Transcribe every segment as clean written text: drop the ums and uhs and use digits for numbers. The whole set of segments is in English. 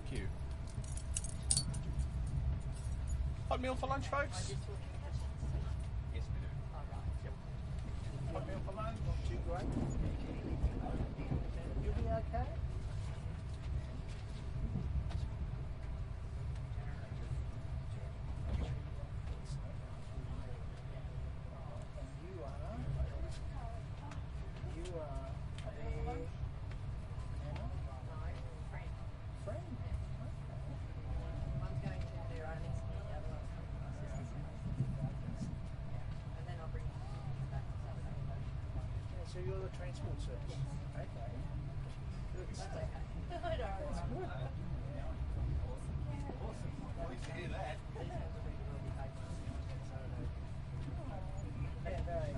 Thank you. Hot meal for lunch, folks? Yes, we do. Hot meal for lunch? Not too great. You'll be okay? And you are there. Anna? Friend? One's going to their own school, the other one's coming to my sister's house. And then I'll bring it back to Saturday. Yeah, so you're the transport service? Yes. Okay. Good That's stuff. okay. I know. Good. Awesome. Pleased to hear that. These ones will be really high ones on Saturday. Yeah, very.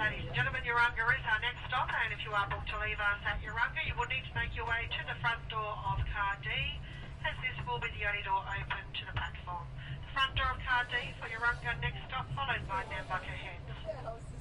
Ladies and gentlemen, Urunga is our next stop, and if you are booked to leave us at Urunga, you will need to make your way to the front door of Car D, as this will be the only door open to the platform. The front door of Car D for Urunga next stop, followed by Nambucca Heads.